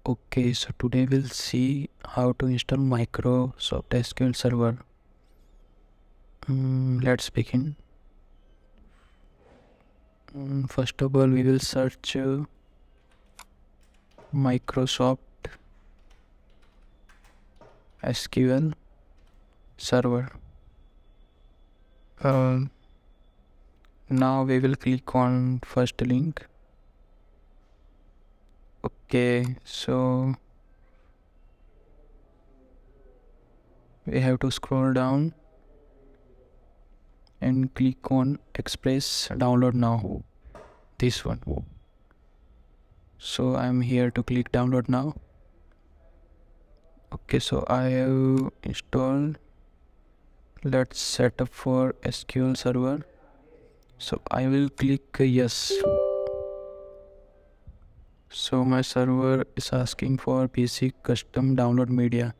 Okay, so today we'll see how to install Microsoft SQL Server. Let's begin. First of all, we will search Microsoft SQL Server. Now we will click on first link. Okay, so we have to scroll down and click on Express Download Now. This one. So I'm here to click download now. Okay, so I have installed. Let's set up for SQL Server. So I will click yes. So my server is asking for basic custom download media.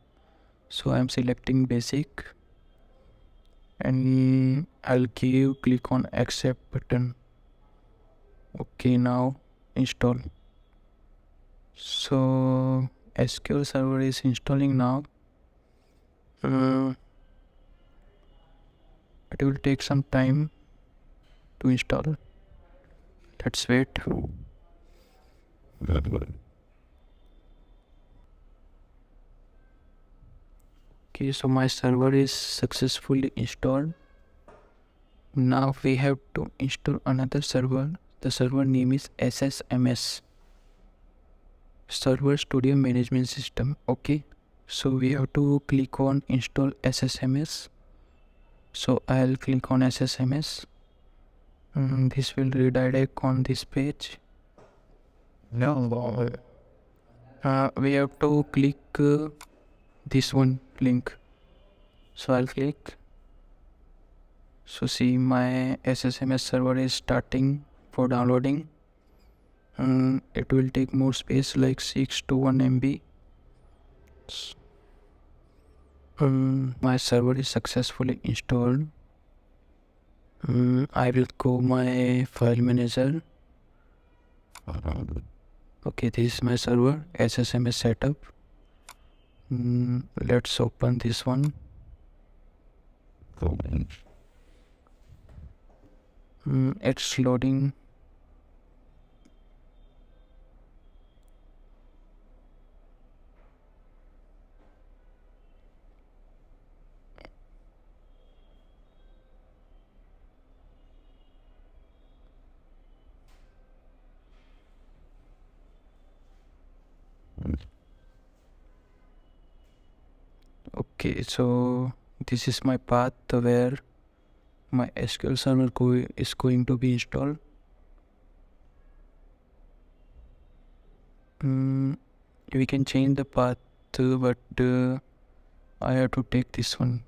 So I'm selecting basic and I'll click on accept button. Okay, now install. So SQL Server is installing now. It will take some time to install. Let's wait. Okay, so my server is successfully installed. Now we have to install another server. The server name is SSMS, Server Studio Management System. Okay, so we have to click on install SSMS. So I'll click on SSMS. This will redirect on this page. No. We have to click this one link. So I'll click. So see, my SSMS server is starting for downloading. It will take more space, like 6 to 1 MB. My server is successfully installed. I will go my file manager. Okay, this is my server SSMS setup. Let's open this one. It's loading. Okay, so this is my path where my SQL Server is going to be installed. We can change the path, but I have to take this one.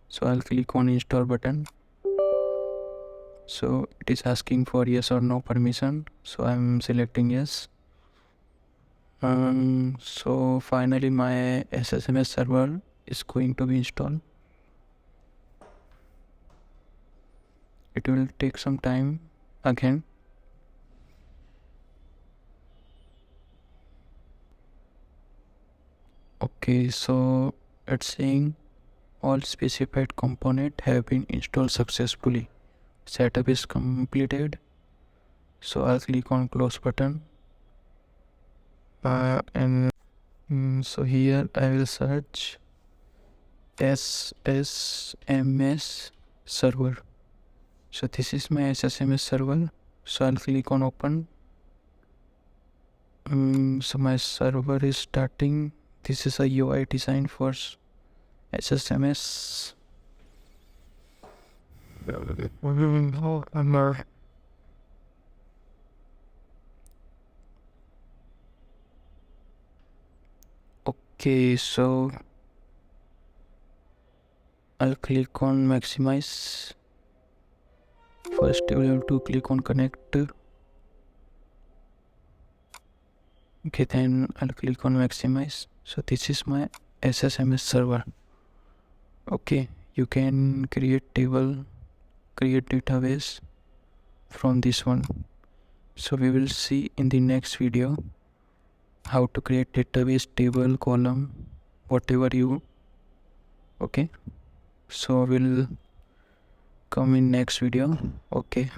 So I'll click on install button. So it is asking for yes or no permission. So I'm selecting yes. So finally my SSMS server is going to be installed. It will take some time again. Okay, so it's saying all specified components have been installed successfully. Setup is completed. So I'll click on close button. So here I will search SSMS server. So this is my SSMS server. So I'll click on open. So my server is starting. This is a UI design for SSMS. Okay, so I'll click on maximize. First you will have to click on connect. Okay, then I'll click on maximize. So this is my SSMS server. Okay, you can create table, create database from this one. So we will see in the next video. how to create database, table, column, whatever you. Okay, so we'll come in next video. Okay.